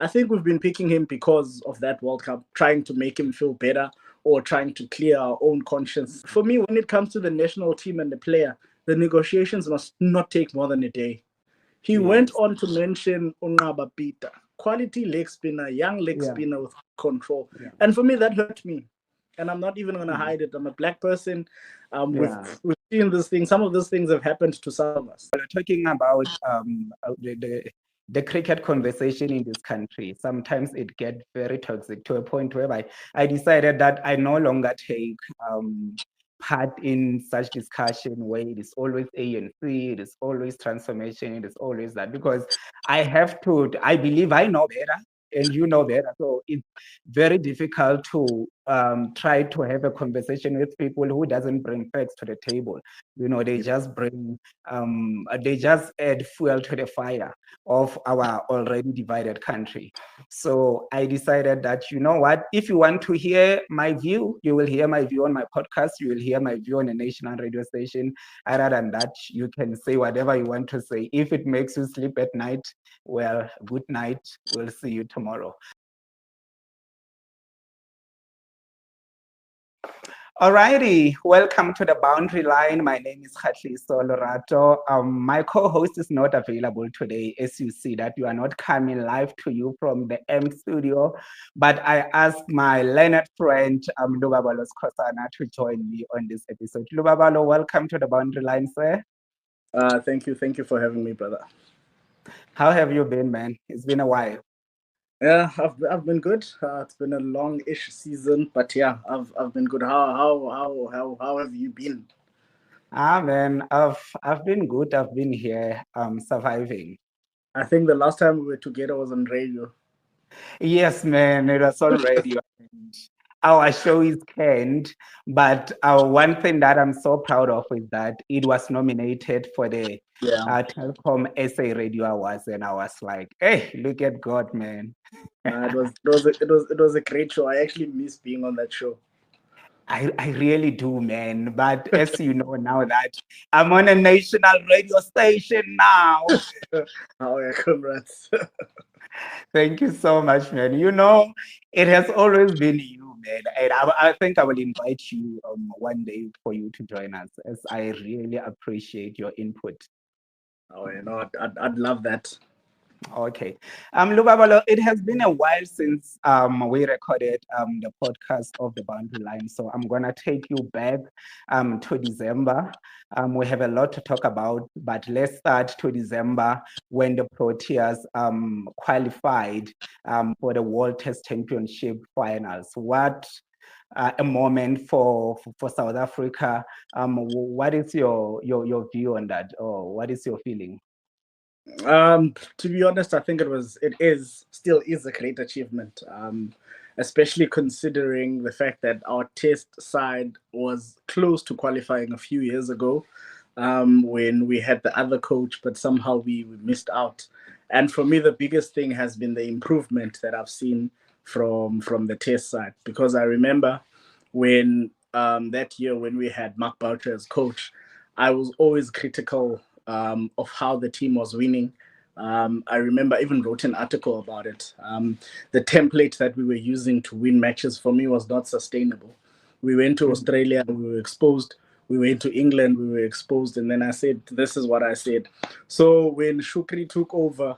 I think we've been picking him because of that World Cup, trying to make him feel better or trying to clear our own conscience. For me, when it comes to the national team and the player, the negotiations must not take more than a day. He went on to mention Unqaba Peter, quality leg spinner, young leg spinner with control. And for me, that hurt me. And I'm not even going to hide it. I'm a black person. We've seen this thing. Some of these things have happened to some of us. Talking about the cricket conversation in this country, sometimes it gets very toxic to a point whereby I decided that I no longer take part in such discussion where it is always ANC, it is always transformation, it is always that, because I believe I know better and you know better. So it's very difficult to try to have a conversation with people who doesn't bring facts to the table. You know, they just add fuel to the fire of our already divided country. So I decided that, you know what, if you want to hear my view, you will hear my view on my podcast, you will hear my view on a national radio station. Other than that, you can say whatever you want to say. If it makes you sleep at night, well, good night. We'll see you tomorrow. Alrighty, welcome to the Boundary Line. My name is Kgatliso Olorato. My co-host is not available today, as you see that you are not coming live to you from the M studio, but I asked my learned friend Lubabalo Skhosana to join me on this episode. Lubabalo, welcome to the Boundary Line, sir. Thank you for having me, brother. How have you been, man? It's been a while. Yeah, I've been good. It's been a long-ish season, but yeah, I've been good. How have you been? Man, I've been good. I've been here, surviving. I think the last time we were together was on radio. Yes, man, it was on radio. Our show is canned, but one thing that I'm so proud of is that it was nominated for the Telkom SA Radio Awards, and I was like, "Hey, look at God, man!" It was a great show. I actually miss being on that show. I really do, man. But as you know now that I'm on a national radio station now. Oh yeah, congrats. Thank you so much, man. You know, it has always been you, man. And I think I will invite you one day for you to join us, as I really appreciate your input. Oh, you know, I'd love that. Okay. Lubabalo, it has been a while since we recorded the podcast of the Boundary Line. So I'm gonna take you back to December. We have a lot to talk about, but let's start to December when the Proteas qualified for the World Test Championship finals. What a moment for South Africa. What is your view on that, or what is your feeling? To be honest, I think still is a great achievement. Especially considering the fact that our test side was close to qualifying a few years ago, when we had the other coach, but somehow we missed out. And for me, the biggest thing has been the improvement that I've seen from the test side, because I remember when that year when we had Mark Boucher as coach, I was always critical of how the team was winning. I remember I even wrote an article about it. The template that we were using to win matches for me was not sustainable. We went to Australia, we were exposed. We went to England, we were exposed. And then I said, this is what I said. So when Shukri took over,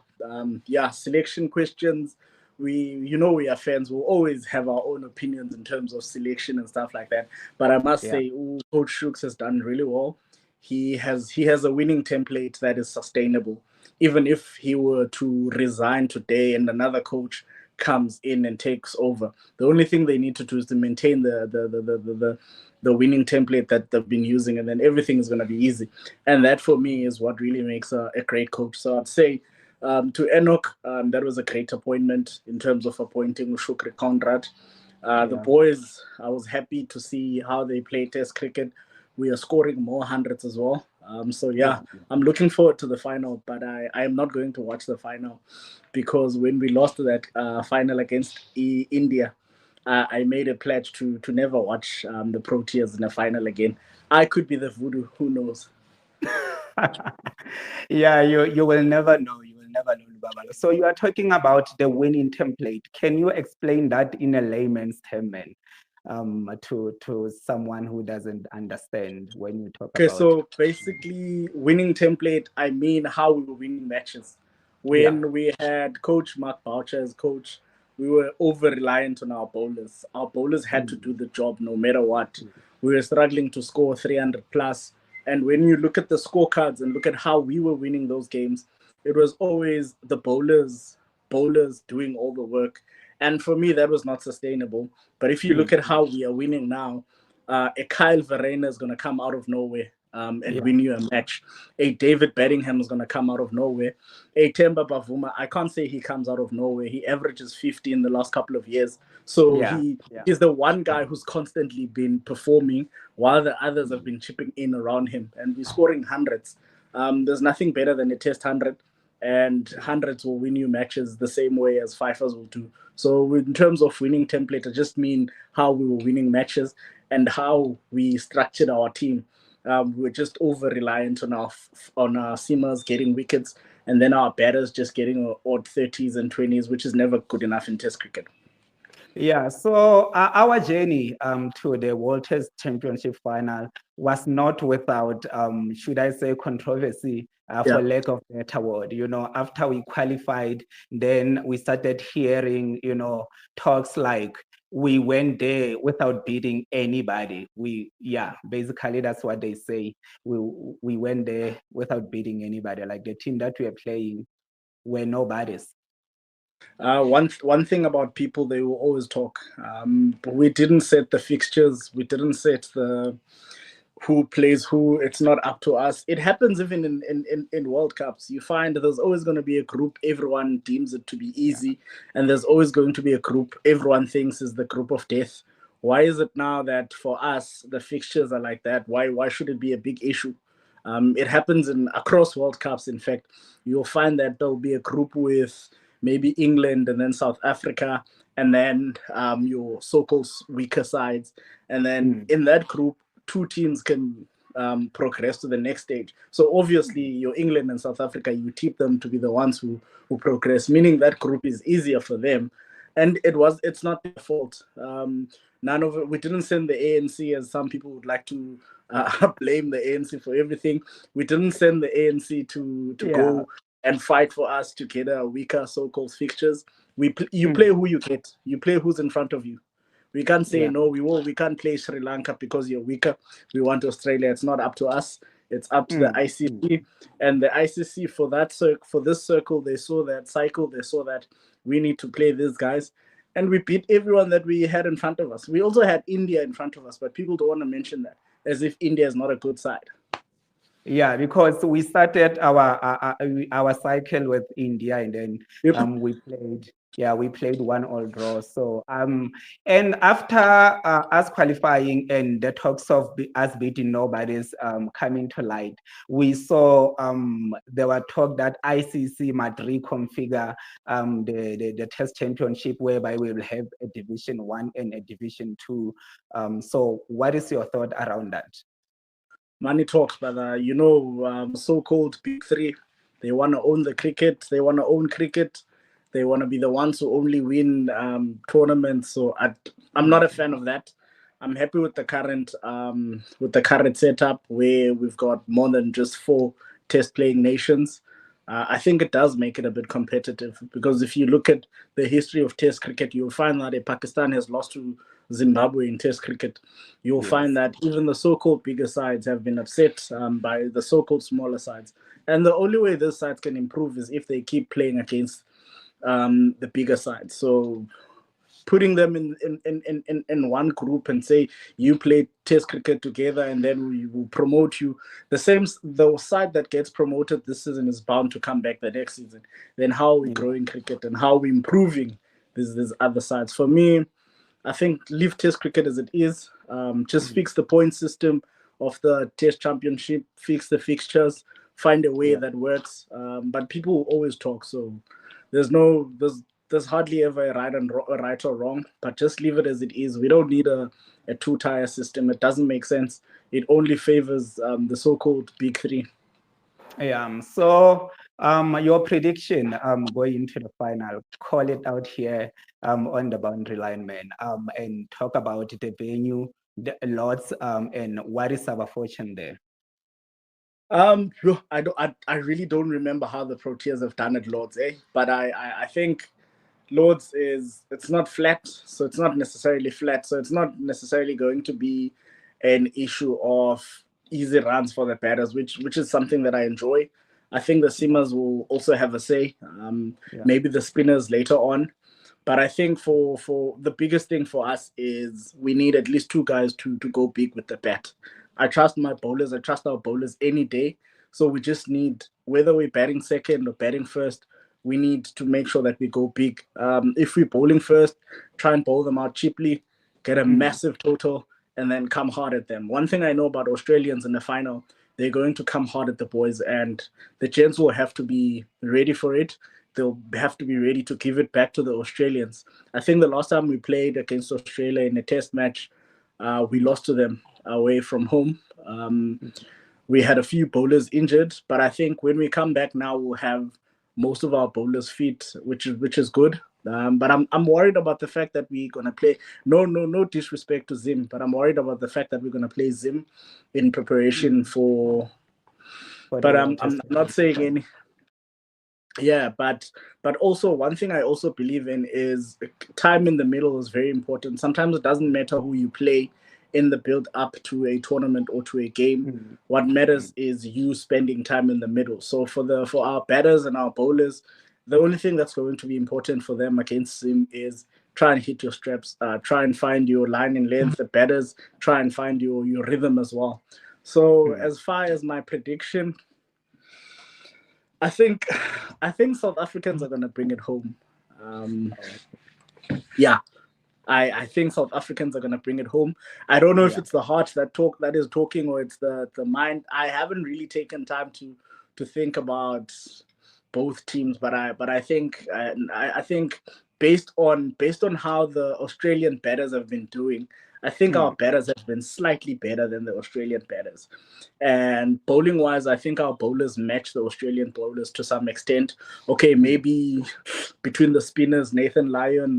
selection questions, we are fans, we'll always have our own opinions in terms of selection and stuff like that. But I must say, Coach Shooks has done really well. He has a winning template that is sustainable. Even if he were to resign today and another coach comes in and takes over, the only thing they need to do is to maintain the winning template that they've been using, and then everything is going to be easy. And that for me is what really makes a great coach. So I'd say to Enoch, that was a great appointment in terms of appointing Shukri Conrad. The boys, I was happy to see how they play Test cricket. We are scoring more hundreds as well. I'm looking forward to the final, but I am not going to watch the final, because when we lost that final against India, I made a pledge to never watch the Proteas in a final again. I could be the voodoo, who knows? Yeah, you will never know. You will Lubabalo. So you are talking about the winning template. Can you explain that in a layman's term, to someone who doesn't understand when you talk Okay, about? so basically, winning template, I mean how we were winning matches. When we had Coach Mark Boucher as coach, we were over reliant on our bowlers. Our bowlers had to do the job no matter what. We were struggling to score 300 plus. And when you look at the scorecards and look at how we were winning those games, it was always the bowlers doing all the work. And for me, that was not sustainable. But if you look at how we are winning now, a Kyle Verreynne is going to come out of nowhere and win you a match. A David Bedingham is going to come out of nowhere. A Temba Bavuma, I can't say he comes out of nowhere. He averages 50 in the last couple of years. So he is the one guy who's constantly been performing while the others have been chipping in around him. And we're scoring hundreds. There's nothing better than a test 100. And hundreds will win you matches the same way as fifers will do. So in terms of winning template, I just mean how we were winning matches and how we structured our team. We're just over reliant on our seamers getting wickets, and then our batters just getting odd 30s and 20s, which is never good enough in Test cricket. Yeah, so our journey to the World Test Championship final was not without, should I say, controversy, for lack of a better word. You know, after we qualified, then we started hearing, you know, talks like we went there without beating anybody. Basically that's what they say. We went there without beating anybody. Like the team that we are playing were nobodies. One thing about people, they will always talk. But we didn't set the fixtures. We didn't set the who plays who. It's not up to us. It happens even in World Cups. You find there's always going to be a group everyone deems it to be easy, and there's always going to be a group everyone thinks is the group of death. Why is it now that for us the fixtures are like that? Why should it be a big issue? It happens across World Cups. In fact, you'll find that there'll be a group with maybe England and then South Africa, and then your so-called weaker sides. And then in that group, two teams can progress to the next stage. So obviously, your England and South Africa, you tip them to be the ones who progress, meaning that group is easier for them. And it's not their fault. None of it. We didn't send the ANC, as some people would like to blame the ANC for everything. We didn't send the ANC to go and fight for us to get a weaker so-called fixtures. You play who you get. You play who's in front of you. We can't say no. We can't play Sri Lanka because you're weaker. We want Australia. It's not up to us. It's up to the ICC, and the ICC for this circle. They saw that cycle. They saw that we need to play these guys, and we beat everyone that we had in front of us. We also had India in front of us, but people don't want to mention that as if India is not a good side. Yeah, because we started our cycle with India, and then we played 1-1 draw. So and after us qualifying and the talks of us beating nobody's coming to light, we saw there were talk that ICC might reconfigure the Test Championship, whereby we will have a Division 1 and a Division 2. So what is your thought around that? Money talks, but so-called big three, they want to own the cricket. They want to own cricket. They want to be the ones who only win tournaments. So I'm not a fan of that. I'm happy with the current setup where we've got more than just 4 test playing nations. I think it does make it a bit competitive, because if you look at the history of Test cricket, you'll find that Pakistan has lost to Zimbabwe in Test cricket. You'll find that even the so-called bigger sides have been upset by the so-called smaller sides. And the only way those sides can improve is if they keep playing against the bigger sides. So putting them in one group and say you play Test cricket together and then we will promote you. The side that gets promoted this season is bound to come back the next season. Then how are we growing cricket and how are we improving these other sides? For me, I think leave Test cricket as it is. Just fix the point system of the Test Championship, fix the fixtures, find a way that works. But people will always talk, so there's hardly ever a right or wrong. But just leave it as it is. We don't need a 2-tier system. It doesn't make sense. It only favors the so-called big three. Yeah. So Your prediction going into the final, call it out here on the boundary line, man, and talk about the venue, the lots, and what is our fortune there. I really don't remember how the Proteas have done at Lords, eh? But I think Lords it's not flat, so it's not necessarily flat, so it's not necessarily going to be an issue of easy runs for the batters, which is something that I enjoy. I think the seamers will also have a say. Maybe the spinners later on, but I think for the biggest thing for us is we need at least two guys to go big with the bat. I trust my bowlers. I trust our bowlers any day. So we just need, whether we're batting second or batting first, we need to make sure that we go big. If we're bowling first, try and bowl them out cheaply, get a massive total, and then come hard at them. One thing I know about Australians in the final, they're going to come hard at the boys, and the gents will have to be ready for it. They'll have to be ready to give it back to the Australians. I think the last time we played against Australia in a test match, we lost to them away from home. We had a few bowlers injured, but I think when we come back now, we'll have most of our bowlers fit, which is good. But I'm worried about the fact that we're gonna play. No disrespect to Zim, but I'm worried about the fact that we're gonna play Zim in preparation for. But I'm not saying any. Yeah, but also one thing I also believe in is time in the middle is very important. Sometimes it doesn't matter who you play in the build up to a tournament or to a game. What matters is you spending time in the middle. So for our batters and our bowlers, the only thing that's going to be important for them against him is try and hit your straps, try and find your line and length. The batters try and find your rhythm as well. So as far as my prediction, I think South Africans are gonna bring it home. Yeah, I think South Africans are gonna bring it home. I don't know if it's the heart that is talking or it's the mind. I haven't really taken time to think about both teams, but I think I think based on how the Australian batters have been doing, I think our batters have been slightly better than the Australian batters. And bowling wise, I think our bowlers match the Australian bowlers to some extent. Okay, maybe between the spinners, Nathan Lyon,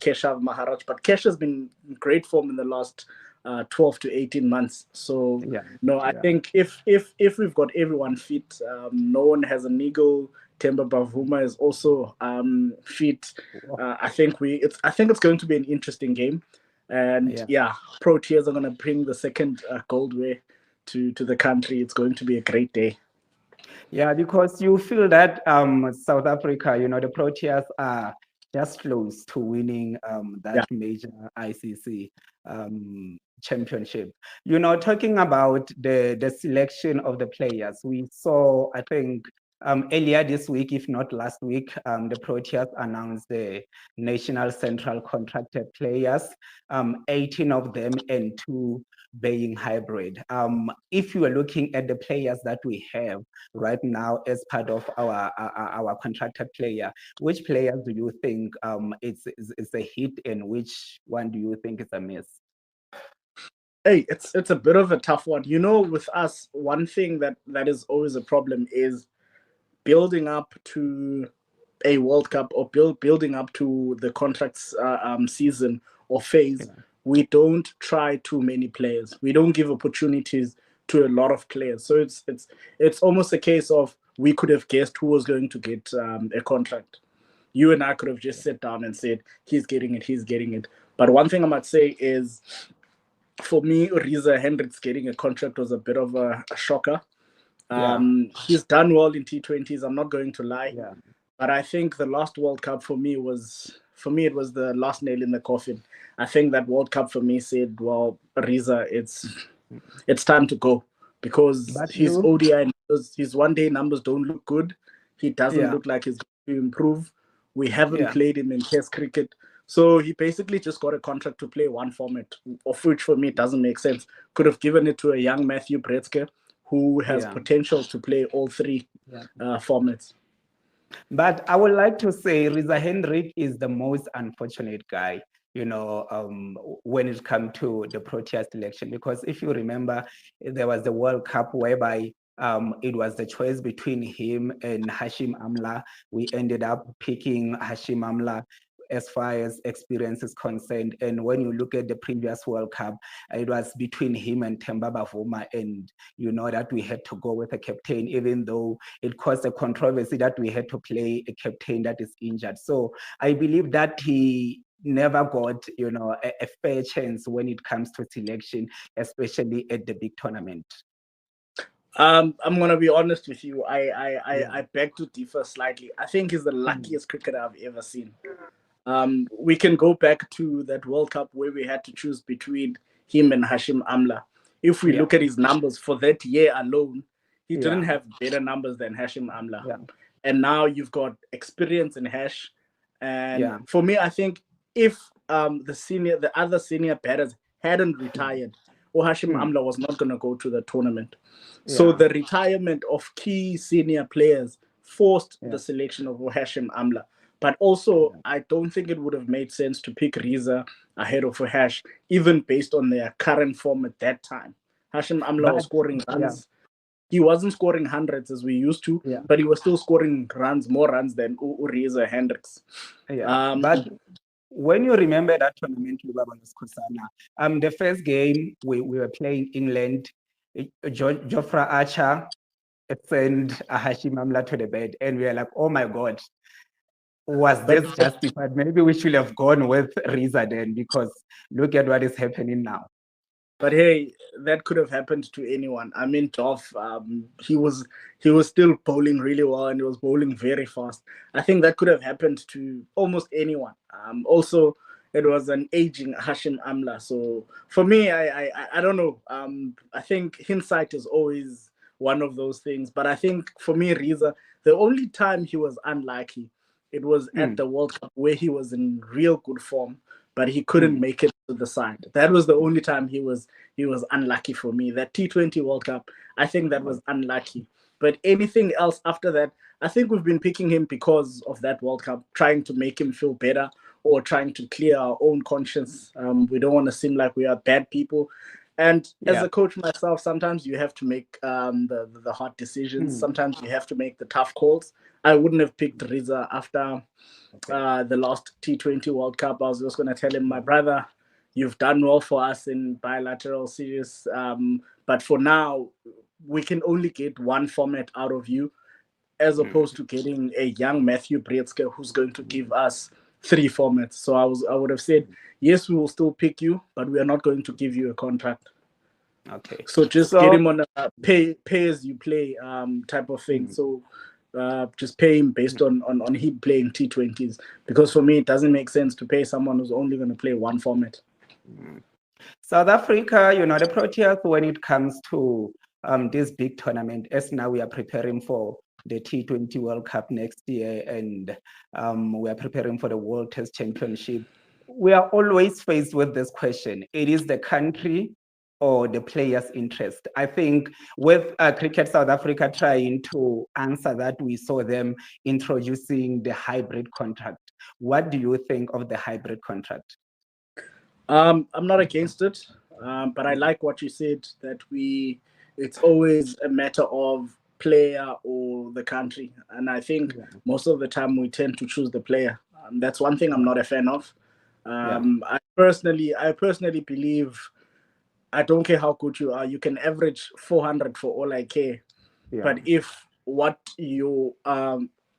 Keshav Maharaj, but Kesh has been in great form in the last 12 to 18 months. So I think if we've got everyone fit, no one has an ego. Temba Bavuma is also fit. I think it's going to be an interesting game. And Proteas are going to bring the second gold way to the country. It's going to be a great day. Yeah, because you feel that South Africa, the Proteas are just close to winning that major ICC championship. Talking about the selection of the players, we saw, I think, earlier this week, if not last week, the Proteas announced the national central contracted players, 18 of them and 2 being hybrid. If you are looking at the players that we have right now as part of our contracted player, which players do you think it's a hit and which one do you think is a miss? Hey, it's a bit of a tough one. With us, one thing that is always a problem is building up to a World Cup or building up to the contracts season or phase. We don't try too many players. We don't give opportunities to a lot of players. So it's almost a case of we could have guessed who was going to get a contract. You and I could have just sat down and said, he's getting it. But one thing I might say is, for me, Riza Hendricks getting a contract was a bit of a shocker. He's done well in T20s, I'm not going to lie. But I think the last World Cup for me it was the last nail in the coffin. I think that World Cup for me said, well, Riza, it's time to go, because his ODI numbers, his one-day numbers don't look good. He doesn't look like he's going to improve. We haven't played him in Test cricket. So he basically just got a contract to play one format, of which for me it doesn't make sense. Could have given it to a young Matthew Bretzke, who has potential to play all three formats. But I would like to say Riza Hendrick is the most unfortunate guy, when it comes to the Proteas selection, because if you remember, there was the World Cup whereby it was the choice between him and Hashim Amla. We ended up picking Hashim Amla as far as experience is concerned. And when you look at the previous World Cup, it was between him and Themba Bavuma, and you know that we had to go with a captain, even though it caused a controversy that we had to play a captain that is injured. So I believe that he never got, you know, a fair chance when it comes to selection, especially at the big tournament. I'm gonna be honest with you. I beg to differ slightly. I think he's the luckiest cricketer I've ever seen. We can go back to that World Cup where we had to choose between him and Hashim Amla. If we look at his numbers for that year alone, he didn't have better numbers than Hashim Amla. And now you've got experience in Hash. And for me, I think if the other senior batters hadn't retired, or Hashim Amla was not going to go to the tournament. So the retirement of key senior players forced the selection of Hashim Amla. But also, I don't think it would have made sense to pick Riza ahead of Hash, even based on their current form at that time. Hashim Amla was scoring runs. He wasn't scoring hundreds as we used to, but he was still scoring runs, more runs than Riza Hendricks. But when you remember that tournament, Lubabalo Skhosana, the first game we were playing England, Jofra Archer sent Hashim Amla to the bed, and we were like, oh my God, was this justified? Maybe we should have gone with Riza then, because look at what is happening now. But hey, that could have happened to anyone. I mean, Joff, he was still bowling really well, and he was bowling very fast. I think that could have happened to almost anyone. Also, it was an aging Hashim Amla. So for me, I don't know. I think hindsight is always one of those things. But I think for me, Riza, the only time he was unlucky, it was at the World Cup where he was in real good form, but he couldn't make it to the side. That was the only time he was unlucky for me. That T20 World Cup, I think that was unlucky. But anything else after that, I think we've been picking him because of that World Cup, trying to make him feel better or trying to clear our own conscience. We don't want to seem like we are bad people. And as a coach myself, sometimes you have to make the hard decisions. Sometimes you have to make the tough calls. I wouldn't have picked Riza after the last T20 World Cup. I was just going to tell him, my brother, you've done well for us in bilateral series. But for now, we can only get one format out of you, as opposed to getting a young Matthew Breetzke who's going to give us 3 formats. So I would have said, yes, we will still pick you, but we are not going to give you a contract. Okay. So just get him on a pay as you play type of thing. So just pay him based on him playing T20s. Because for me, it doesn't make sense to pay someone who's only going to play one format. South Africa, you know, the Proteas, when it comes to this big tournament, as now we are preparing for the T20 World Cup next year, and we are preparing for the World Test Championship, we are always faced with this question. It is the country or the players' interest. I think with Cricket South Africa trying to answer that, we saw them introducing the hybrid contract. What do you think of the hybrid contract? I'm not against it, but I like what you said, that it's always a matter of player or the country. And I think most of the time we tend to choose the player. That's one thing I'm not a fan of. I personally believe, I don't care how good you are, you can average 400 for all I care. But if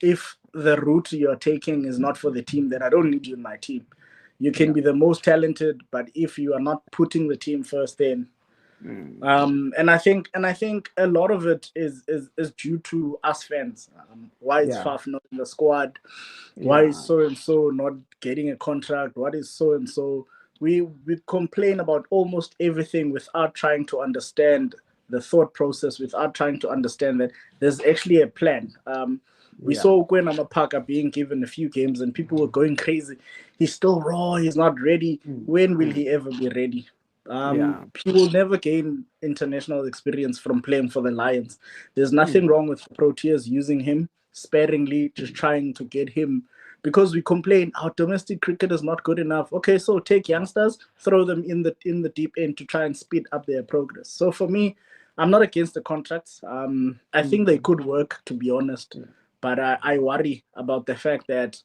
the route you're taking is not for the team, then I don't need you in my team. You can be the most talented, but if you are not putting the team first, then and I think a lot of it is due to us fans. Why is Faf not in the squad? Why is so and so not getting a contract? What is so and so? We complain about almost everything without trying to understand the thought process, without trying to understand that there's actually a plan. We saw Gwen Amapaka being given a few games and people were going crazy. He's still raw, he's not ready. When will he ever be ready? He will never gain international experience from playing for the Lions. There's nothing wrong with Proteas using him sparingly, just trying to get him, because we complain our domestic cricket is not good enough. Okay, so take youngsters, throw them in the deep end to try and speed up their progress. So for me, I'm not against the contracts. I think they could work, to be honest, but I worry about the fact that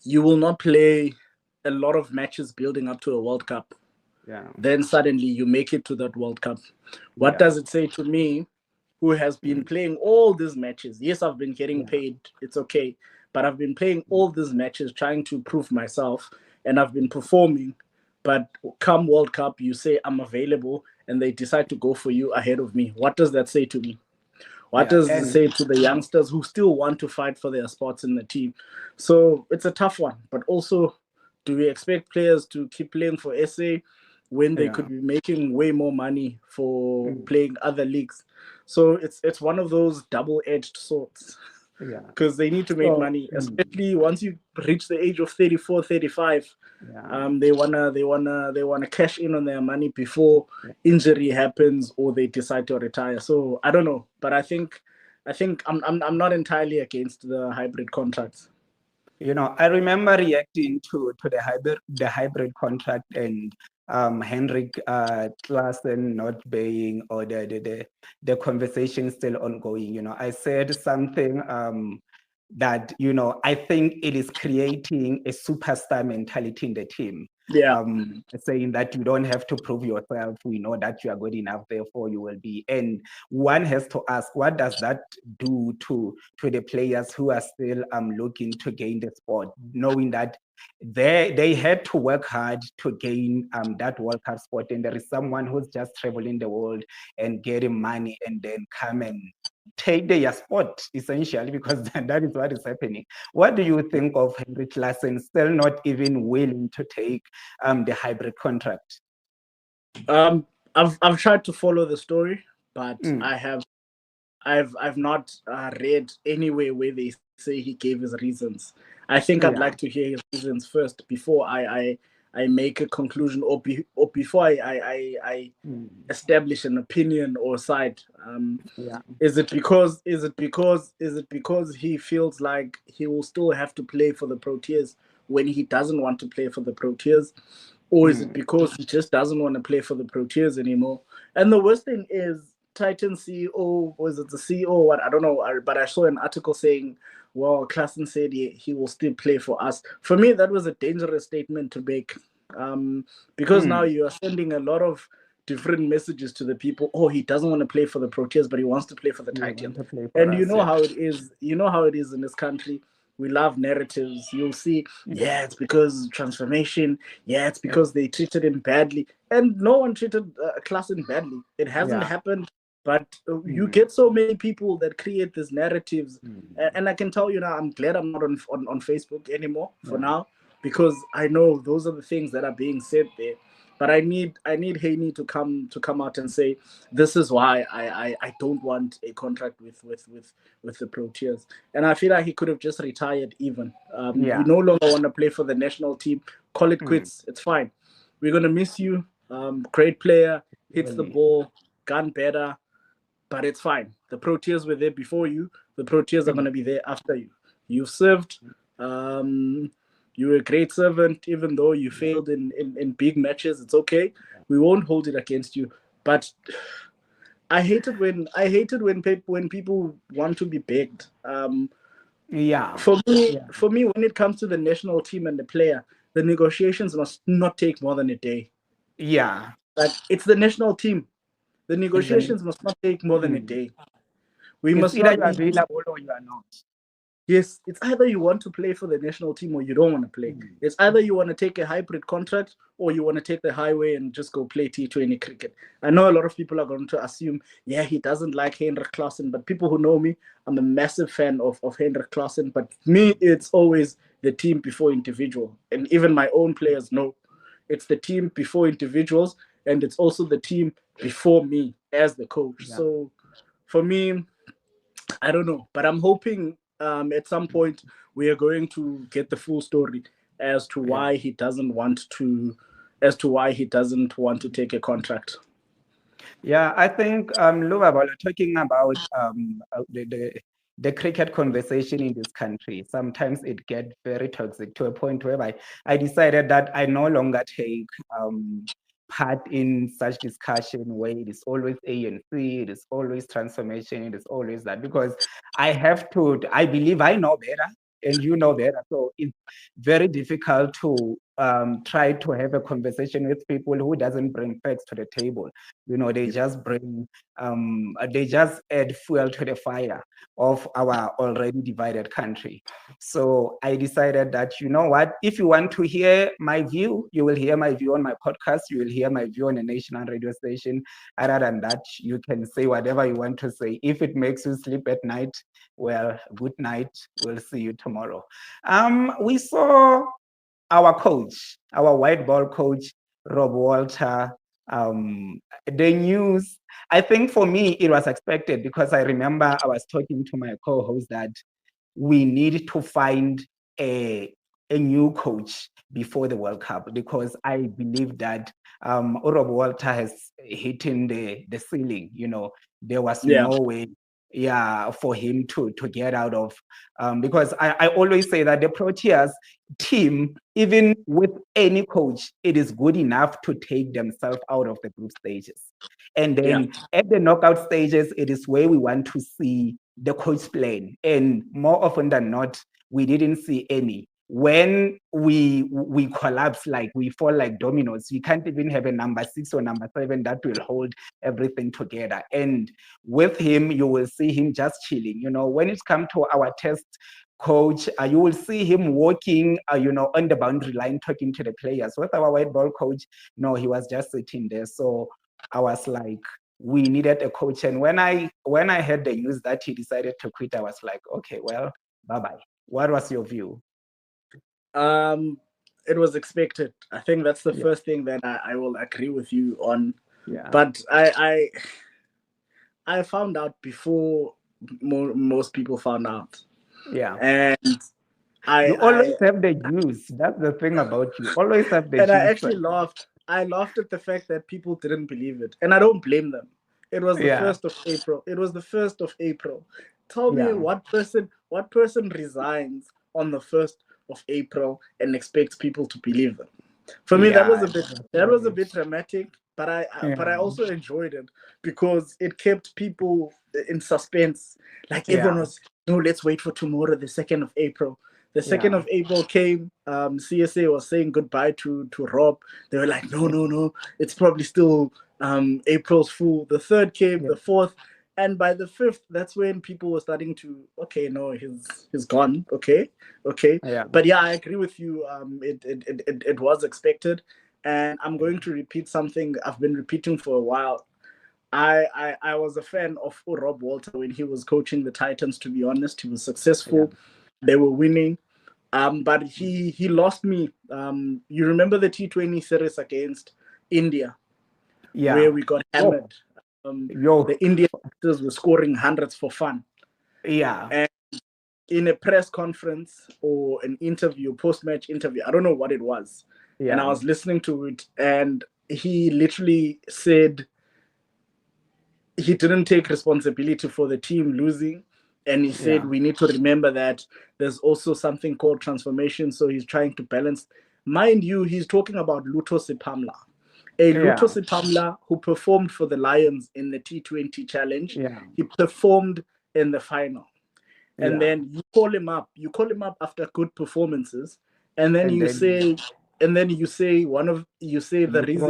you will not play a lot of matches building up to a World Cup. Yeah. Then suddenly you make it to that World Cup. What Yeah. does it say to me, who has been playing all these matches? Yes, I've been getting Yeah. paid. It's okay. But I've been playing all these matches trying to prove myself and I've been performing. But come World Cup, you say I'm available and they decide to go for you ahead of me. What does that say to me? What Yeah. does it And say to the youngsters who still want to fight for their spots in the team? So it's a tough one. But also, do we expect players to keep playing for SA when they yeah. could be making way more money for Mm. playing other leagues? So it's one of those double-edged swords Yeah. because they need to make So money, especially once you reach the age of 34, 35. yeah. They wanna cash in on their money before injury happens or they decide to retire. So I don't know, but I think I'm not entirely against the hybrid contracts. I remember reacting to the hybrid contract and Henrik Klassen not being, or the conversation still ongoing. I said something that I think it is creating a superstar mentality in the team. Yeah, Saying that you don't have to prove yourself. We know that you are good enough, therefore you will be. And one has to ask, what does that do to the players who are still looking to gain the sport, knowing that they had to work hard to gain that World Cup spot, and there is someone who's just traveling the world and getting money and then come and take their spot, essentially, because that is what is happening. What do you think of Henry Klassen still not even willing to take the hybrid contract? I've tried to follow the story, but Mm, I've not read anywhere where they say he gave his reasons. I think I'd like to yeah. hear his reasons first before I make a conclusion or before I Mm, establish an opinion or side. yeah. Is it because he feels like he will still have to play for the Proteas when he doesn't want to play for the Proteas, or is it Mm, because he just doesn't want to play for the Proteas anymore? And the worst thing is, Titan CEO, was it the CEO? What, I don't know, but I saw an article saying, well, Klassen said he will still play for us. For me, that was a dangerous statement to make, because now mm, you are sending a lot of different messages to the people. Oh, he doesn't want to play for the Proteas, but he wants to play for the you want Titans. to play for And you us, know yeah. how it is. You know how it is in this country. We love narratives. You'll see, yeah, it's because transformation. Yeah, it's because they treated him badly. And no one treated Klassen badly. It hasn't Yeah. happened. But you Mm, get so many people that create these narratives. mm, And I can tell you now, I'm glad I'm not on Facebook anymore for yeah. now, because I know those are the things that are being said there. But I need Haney to come out and say, this is why I don't want a contract with the Proteas. And I feel like he could have just retired even. You Yeah. no longer want to play for the national team. Call it Mm, quits. It's fine. We're gonna miss you. Great player, hits the really. ball, gun better, but it's fine. The Proteas were there before you. The Proteas are Mm, gonna be there after you. You've served. Um, you were a great servant, even though you yeah. failed in big matches. It's okay. We won't hold it against you. But I hate it when people want to be begged. Yeah. For me, Yeah. for me, when it comes to the national team and the player, the negotiations must not take more than a day. Yeah. Like, it's the national team. The Isn't it? negotiations must not take more than a Mm. day. We It's must either not you are be. available or you are not. Yes, it's either you want to play for the national team or you don't want to play. Mm. It's either you want to take a hybrid contract or you want to take the highway and just go play T20 cricket. I know a lot of people are going to assume, yeah, he doesn't like Henrik Klassen, but people who know me, I'm a massive fan of Henrik Klassen. But me, it's always the team before individual. And even my own players know it's the team before individuals, and it's also the team before me as the coach. Yeah. So for me, I don't know, but I'm hoping at some point we are going to get the full story as to Yeah. why he doesn't want to, as to why he doesn't want to take a contract. Yeah, I think Lubabalo, talking about the cricket conversation in this country, sometimes it gets very toxic to a point where I decided that I no longer take part in such discussion where it is always ANC, it is always transformation, it is always that, because I believe I know better and you know better. So it's very difficult to try to have a conversation with people who doesn't bring facts to the table. They just they just add fuel to the fire of our already divided country. So I decided that, you know what, if you want to hear my view, you will hear my view on my podcast, you will hear my view on a national radio station. Other than that, you can say whatever you want to say. If it makes you sleep at night, well, good night. We'll see you tomorrow. We saw our coach, our white ball coach, Rob Walter. The news, I think for me, it was expected, because I remember I was talking to my co-host that we need to find a new coach before the World Cup, because I believe that Rob Walter has hit the ceiling. There was no way for him to get out of, because I always say that the Proteas team, even with any coach, it is good enough to take themselves out of the group stages. And then at the knockout stages, it is where we want to see the coach playing. And more often than not, we didn't see any. When we collapse, like we fall like dominoes, we can't even have a number 6 or number 7 that will hold everything together. And with him, you will see him just chilling. When it comes to our test coach, you will see him walking, on the boundary line, talking to the players. With our white ball coach, no, he was just sitting there. So I was like, we needed a coach. And when I heard the news that he decided to quit, I was like, okay, well, bye-bye. What was your view? It was expected. I think that's the first thing that I will agree with you on. Yeah. But I found out before most people found out. Yeah. And you always have the juice. That's the thing about you. Always have the juice. And I actually laughed. I laughed at the fact that people didn't believe it. And I don't blame them. It was the 1st of April. It was the 1st of April. Tell me what person resigns on the 1st of April and expects people to believe them. For me, that was a bit dramatic, but I also enjoyed it, because it kept people in suspense. Like everyone was, no, let's wait for tomorrow, the 2nd of April. The 2nd of April came. CSA was saying goodbye to Rob. They were like, no, it's probably still April's Fool. The 3rd came, the 4th, and by the 5th, that's when people were starting to, okay, no, he's gone. Okay. But I agree with you. It was expected, and I'm going to repeat something I've been repeating for a while. I was a fan of Rob Walter when he was coaching the Titans. To be honest, he was successful. They were winning, but he lost me. You remember the T20 series against India, where we got hammered. The Indian actors were scoring hundreds for fun. And in a press conference or an interview, post-match interview, I don't know what it was, and I was listening to it, and he literally said he didn't take responsibility for the team losing. And he said, we need to remember that there's also something called transformation. So he's trying to balance. Mind you, he's talking about Lutho Sipamla. Lutho Sipamla who performed for the Lions in the T20 challenge. He performed in the final. And then you call him up. You call him up after good performances. And then you say the reason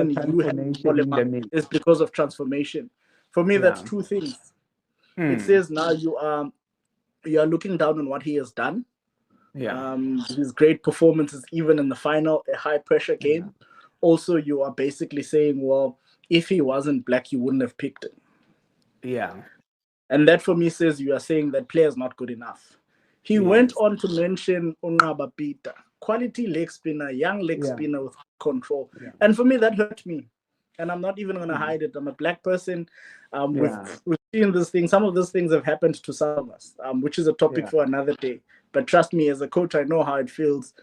you have to call him up is because of transformation. For me, that's two things. It says now you are looking down on what he has done. His great performances, even in the final, a high pressure game. Also, you are basically saying, well, if he wasn't black, you wouldn't have picked him. And that for me says you are saying that player is not good enough. He went on to mention Unqaba Peter, quality leg spinner, young leg spinner with control. And for me, that hurt me. And I'm not even going to hide it. I'm a black person. We've seen this thing. Some of those things have happened to some of us, which is a topic for another day. But trust me, as a coach, I know how it feels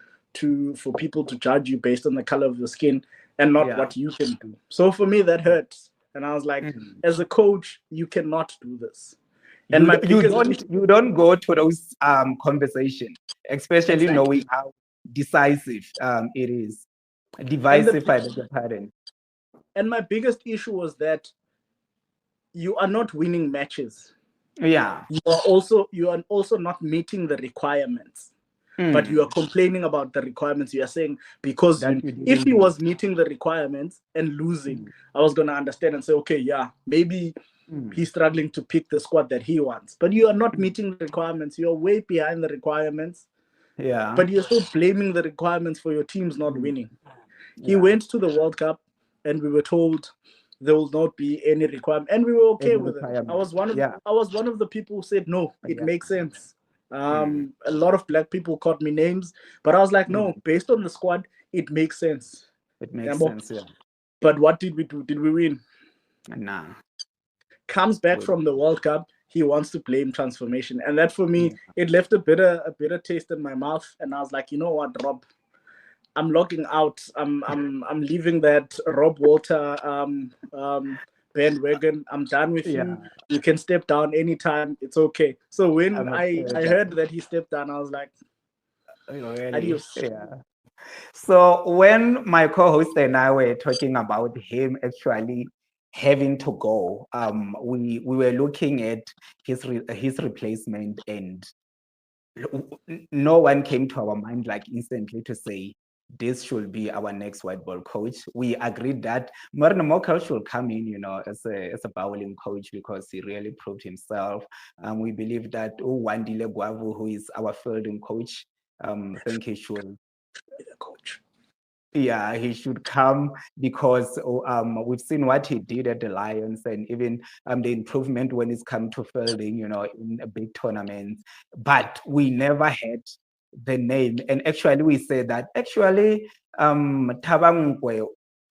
for people to judge you based on the color of your skin and not what you can do. So for me, that hurts. And I was like, as a coach, you cannot do this. And you don't go to those conversations, especially knowing how decisive it is. Divisive, I beg your pardon. And my biggest issue was that you are not winning matches. Yeah. You are also not meeting the requirements. But you are complaining about the requirements. You are saying, because if he was meeting the requirements and losing, I was going to understand and say, okay, yeah, maybe he's struggling to pick the squad that he wants. But you are not meeting the requirements. You're way behind the requirements. Yeah. But you're still blaming the requirements for your teams not winning. He went to the World Cup and we were told there will not be any requirement. And we were okay with it. I was one of the people who said, no, it makes sense. A lot of black people called me names, but I was like, no, based on the squad, it makes sense. It makes sense, yeah. But what did we do? Did we win? Nah. Comes back from the World Cup, he wants to blame transformation. And that for me, it left a bitter taste in my mouth. And I was like, you know what, Rob? I'm logging out. I'm leaving that Rob Walter bandwagon. I'm done with you. You can step down anytime. It's okay. So when I heard that he stepped down, I was like, adios. Yeah. So when my co-host and I were talking about him actually having to go, we were looking at his replacement, and no one came to our mind like instantly to say this should be our next white ball coach. We agreed that Martin Mokel should come in, as a bowling coach, because he really proved himself. We believe that Wandile Guavu, who is our fielding coach, I think he should. Coach. Yeah, he should come, because we've seen what he did at the Lions, and even the improvement when it's come to fielding, in a big tournament. But we never had the name. And actually, we said that Thabang Mokoena,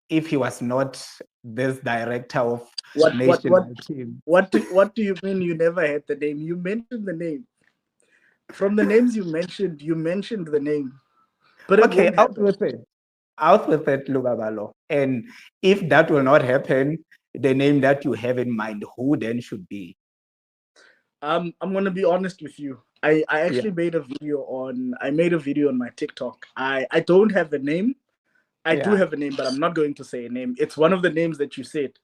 if he was not this director of national team. What do you mean you never had the name? You mentioned the name. From the names you mentioned the name. But okay, out with it, Lubabalo. And if that will not happen, the name that you have in mind, who then should be? I'm gonna be honest with you. I actually made a video on my TikTok. I don't have a name. I do have a name, but I'm not going to say a name. It's one of the names that you said.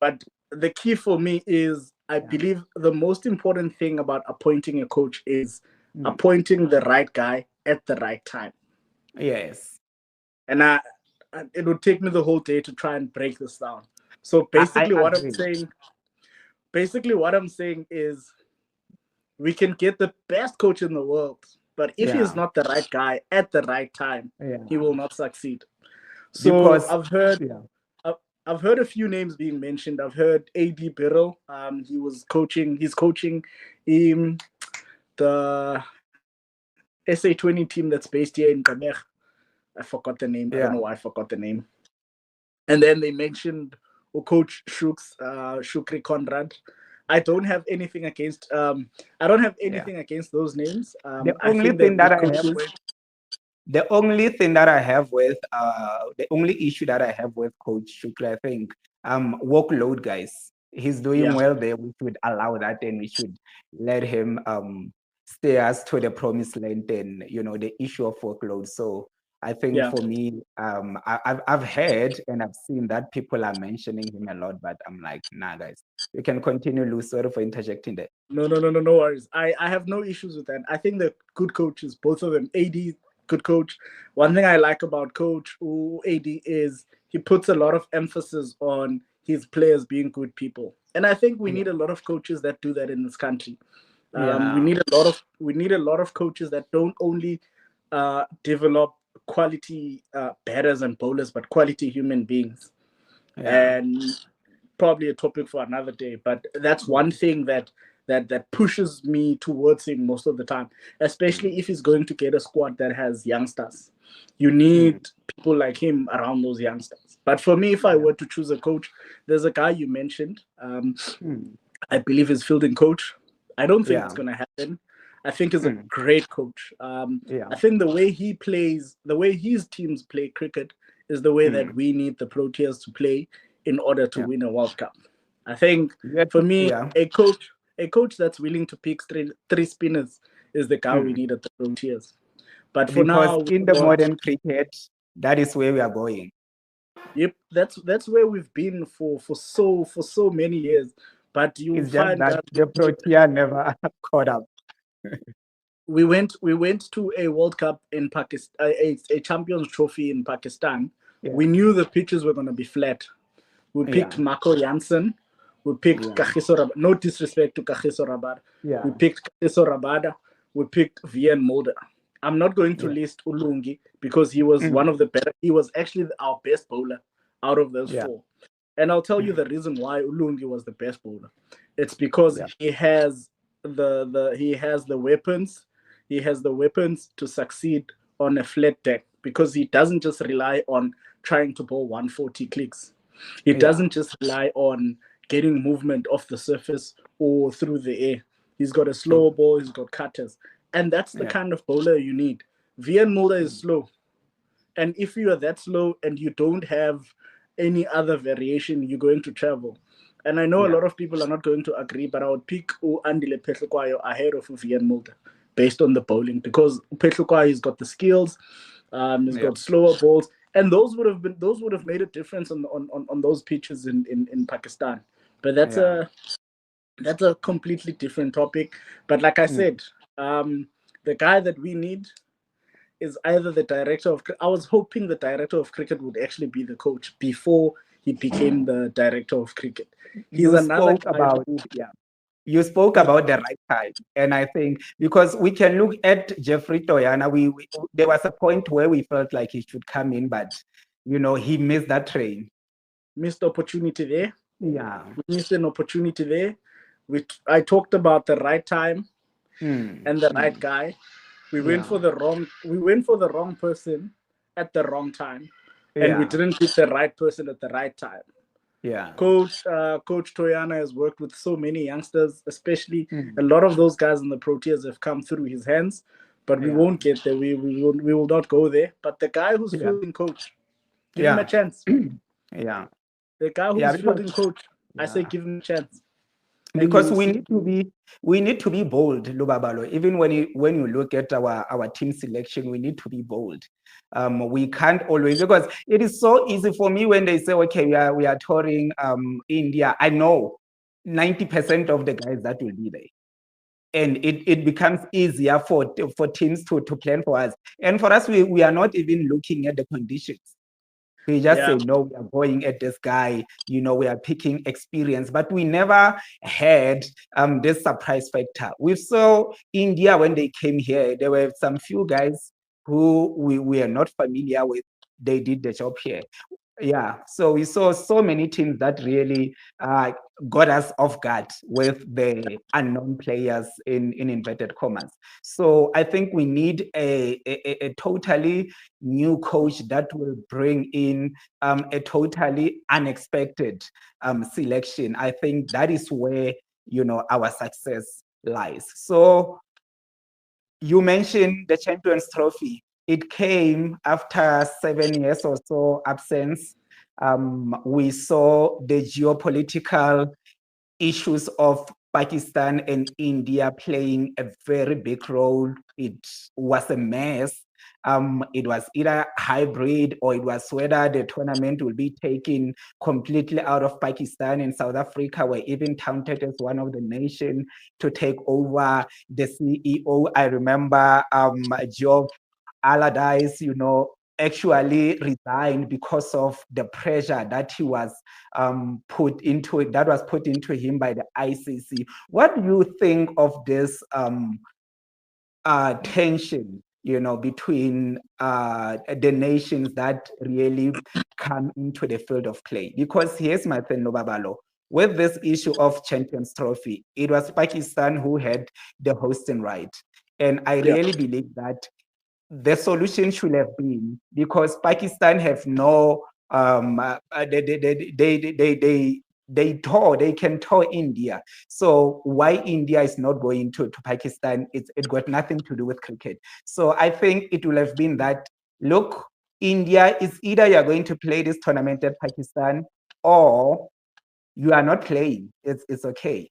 But the key for me is I believe the most important thing about appointing a coach is appointing the right guy at the right time. Yes. And it would take me the whole day to try and break this down. So basically what I'm saying is we can get the best coach in the world, but if he's not the right guy at the right time, he will not succeed. So because, I've heard a few names being mentioned. I've heard A.D. Birrell. He's coaching the SA20 team that's based here in Gabeg. I forgot the name. I don't know why I forgot the name. And then they mentioned Coach Shukri Conrad. I don't have anything against against those names. The only issue that I have with Coach Shukri, I think, workload, guys. He's doing well there. We should allow that, and we should let him stay us to the promised land, and the issue of workload. So I think for me, I've heard and I've seen that people are mentioning him a lot, but I'm like, nah, guys, you can continue, Lou. Sorry for interjecting there. No worries. I have no issues with that. I think they're good coaches, both of them. AD, good coach. One thing I like about Coach AD is he puts a lot of emphasis on his players being good people. And I think we need a lot of coaches that do that in this country. We need a lot of coaches that don't only develop quality batters and bowlers, but quality human beings. And probably a topic for another day, but that's one thing that pushes me towards him most of the time, especially if he's going to get a squad that has youngsters. You need people like him around those youngsters. But for me, if I were to choose a coach, there's a guy you mentioned. I believe his fielding coach. I don't think it's going to happen. I think he's a great coach. I think the way he plays, the way his teams play cricket is the way that we need the Proteas to play in order to win a World Cup. I think for me, a coach that's willing to pick three spinners is the guy we need at the Proteas. But for now, in the modern cricket, that is where we are going. Yep, that's where we've been for so many years. But you'll It's just find that that the Protea never caught up. we went to a World Cup in Pakistan, a Champions Trophy in Pakistan. Yeah, We knew the pitches were going to be flat. We picked yeah, Marco Jansen. We picked yeah, Kgatliso Rabada. No disrespect to Kgatliso Rabada. We yeah, picked Kgatliso Rabada. We picked Vian Mulder. I'm not going to yeah, list Ulungi because he was mm, one of the better. He was actually our best bowler out of those yeah, four. And I'll tell you mm, the reason why Ulungi was the best bowler. It's because yeah, he has the weapons. He has the weapons to succeed on a flat deck because he doesn't just rely on trying to bowl 140 clicks. He yeah, doesn't just rely on getting movement off the surface or through the air. He's got a slow true. ball, he's got cutters. And that's the Yeah, kind of bowler you need. Vian Mulder is mm, slow. And if you are that slow and you don't have any other variation, you're going to travel. And I know a yeah, lot of people are not going to agree, but I would pick Andile Petlukwayo ahead of Vian Mulder based on the bowling because Petlukwayo has got the skills, he's yeah, got slower balls, and those would have made a difference on those pitches in Pakistan. But yeah, that's a completely different topic. But like I mm, said, the guy that we need is either the director of. I was hoping the director of cricket would actually be the coach before he became the director of cricket. He's you another spoke guy about, who yeah, you spoke he's about the right time. And I think because we can look at Jeffrey Toyana, there was a point where we felt like he should come in, but he missed that train. missed opportunity there. Yeah. We missed an opportunity there. I talked about the right time Mm, and the right mm, guy. yeah. We went for the wrong person at the wrong time, and we Yeah. didn't pick the right person at the right time. Yeah. Coach Toyana has worked with so many youngsters, especially a Mm, lot of those guys in the Proteas have come through his hands. But we yeah. won't get there. We will not go there. But the guy who's Yeah. fielding coach, give him a Yeah. chance. Yeah. The guy Yeah. who's Because fielding coach, I say yeah. give him a chance, and you Because will see. we need to be bold, Lubabalo. Even when you look at our team selection, we need to be bold. We can't always, because it is so easy for me when they say, okay, we are touring India. I know 90% of the guys that will be there. And it becomes easier for teams to plan for us. And for us, we are not even looking at the conditions. We just say, Yeah, no, we are going at this guy, we are picking experience, but we never had this surprise factor. We saw India when they came here, there were some few guys who we are not familiar with. They did the job here. Yeah, so we saw so many teams that really got us off guard with the unknown players in inverted commas. So I think we need a totally new coach that will bring in a totally unexpected selection. I think that is where our success lies. So you mentioned the Champions Trophy. It came after 7 years or so absence. We saw the geopolitical issues of Pakistan and India playing a very big role. It was a mess. It was either hybrid, or it was whether the tournament will be taken completely out of Pakistan, and South Africa were even counted as one of the nations to take over the CEO. I remember Job Allardyce, actually resigned because of the pressure that he was that was put into him by the ICC. What do you think of this tension, between the nations that really come into the field of play? Because here's my thing, Lobabalo. With this issue of Champions Trophy, it was Pakistan who had the hosting right. And I yeah, really believe that the solution should have been, because Pakistan have no they can tour India. So why India is not going to Pakistan? It got nothing to do with cricket. So I think it will have been that, look, India is either you're going to play this tournament at Pakistan, or you are not playing. It's okay.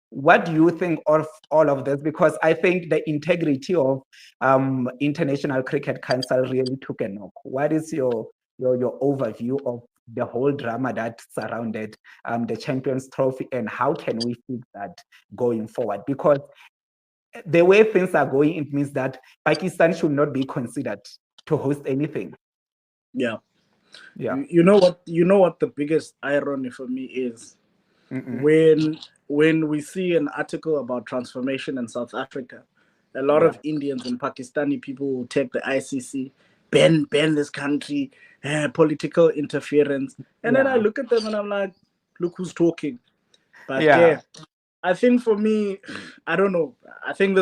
What do you think of all of this? Because I think the integrity of International Cricket Council really took a knock. What is your your overview of the whole drama that surrounded the Champions Trophy, and how can we fix that going forward? Because the way things are going, it means that Pakistan should not be considered to host anything. Yeah. Yeah. You know what? You know what the biggest irony for me is when we see an article about transformation in South Africa, a lot of Indians and Pakistani people will take the ICC, ban this country, political interference, and then I look at them and I'm like, look who's talking. But yeah, I think for me, I don't know. I think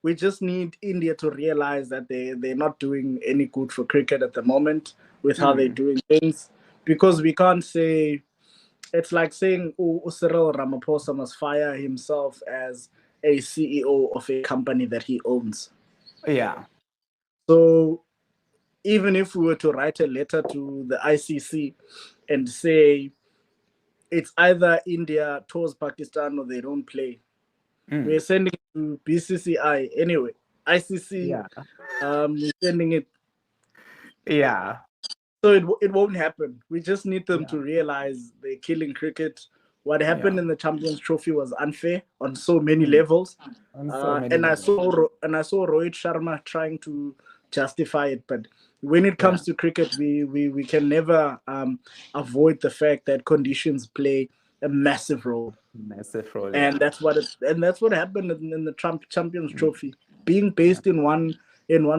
we just need India to realize that they're not doing any good for cricket at the moment with how they're doing things, because we can't say, it's like saying, oh, Cyril Ramaphosa must fire himself as a CEO of a company that he owns. Yeah. So even if we were to write a letter to the ICC and say it's either India tours Pakistan or they don't play, we're sending it to BCCI anyway. ICC, we're sending it. Yeah. So it won't happen. We just need them to realize they're killing cricket. What happened in the Champions Trophy was unfair on so many levels. And I saw Rohit Sharma trying to justify it, but when it comes to cricket, we can never avoid the fact that conditions play a massive role. And that's what happened in the Champions Trophy. Being based in one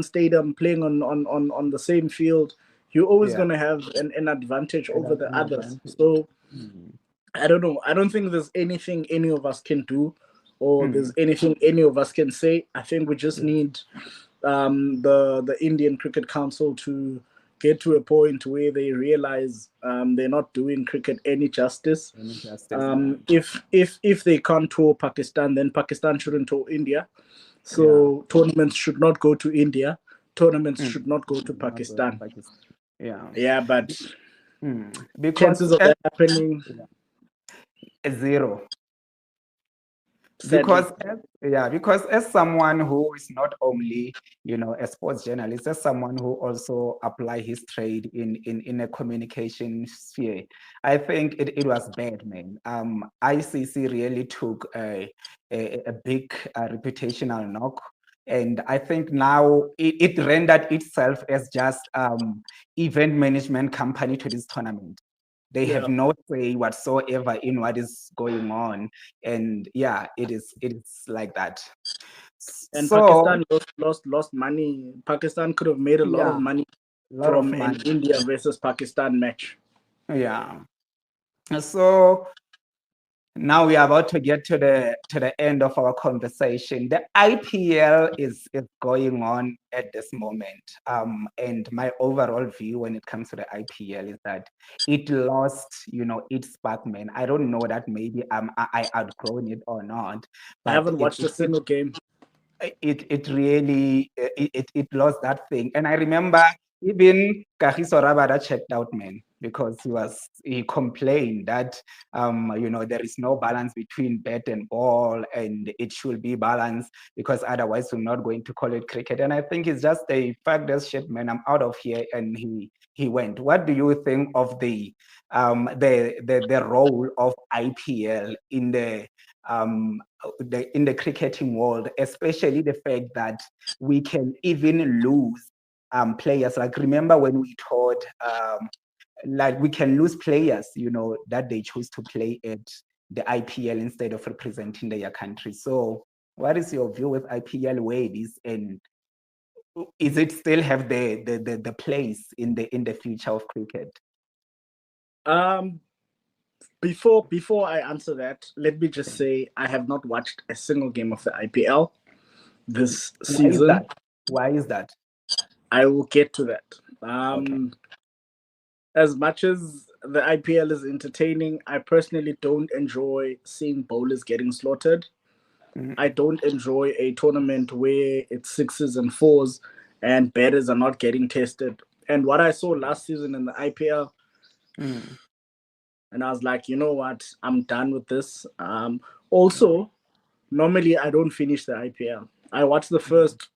stadium, playing on the same field, you're always going to have an advantage over the others. So I don't know. I don't think there's anything any of us can do, or there's anything any of us can say. I think we just need the Indian Cricket Council to get to a point where they realize they're not doing cricket any justice. If they can't tour Pakistan, then Pakistan shouldn't tour India. So tournaments should not go to India. Tournaments should not go to Pakistan. Yeah, but because chances of that happening, zero. Sadly. Because as someone who is not only, a sports journalist, as someone who also apply his trade in a communication sphere, I think it was bad, man. ICC really took a big reputational knock. And I think now it rendered itself as just event management company to this tournament. They have no say whatsoever in what is going on, and it is like that. And so, Pakistan lost money. Pakistan could have made a lot of money from an India versus Pakistan match. So now we are about to get to the end of our conversation. The IPL is going on at this moment. And my overall view when it comes to the IPL is that it lost, its spark, man. I don't know that maybe I outgrown it or not. But I haven't watched a single game. It really it lost that thing. And I remember even Kgatliso Olorato checked out, man, because he complained that there is no balance between bat and ball, and it should be balanced, because otherwise we're not going to call it cricket. And I think it's just a fact that shit, man, I'm out of here. And he went. What do you think of the role of IPL in the cricketing world, especially the fact that we can even lose players? Like, remember when we thought like we can lose players, that they choose to play at the IPL instead of representing their country. So what is your view with IPL where it is, and is it still have the place in the future of cricket? Before I answer that, let me just say I have not watched a single game of the IPL this season. Why is that? I will get to that. As much as the IPL is entertaining, I personally don't enjoy seeing bowlers getting slaughtered. I don't enjoy a tournament where it's 6s and 4s and batters are not getting tested. And what I saw last season in the IPL, and I was like, you know what, I'm done with this. Also, normally I don't finish the IPL. I watch the first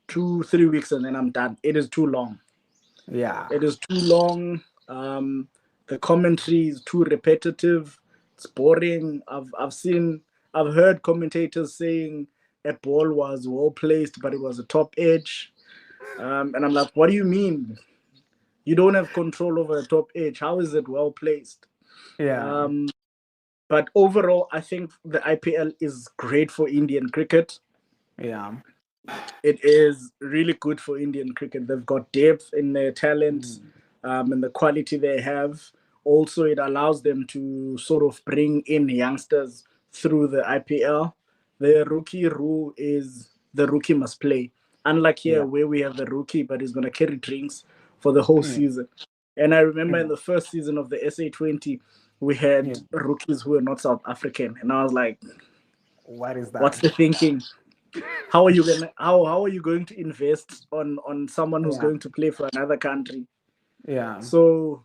2-3 weeks and then I'm done. It is too long. Yeah. It is too long. The commentary is too repetitive. It's boring. I've heard commentators saying a ball was well placed, but it was a top edge. And I'm like, what do you mean? You don't have control over the top edge. How is it well placed? Yeah. Um, but overall, I think the IPL is great for Indian cricket. Yeah. It is really good for Indian cricket. They've got depth in their talent, Mm. and the quality they have. Also, it allows them to sort of bring in youngsters through the IPL. The rookie rule is the rookie must play. Unlike here, Yeah. where we have the rookie, but he's going to carry drinks for the whole Mm. season. And I remember in Mm. the first season of the SA20, we had Yeah. rookies who were not South African. And I was like, What is what's that? the thinking? How are you going to invest on someone who's Yeah. going to play for another country? Yeah. So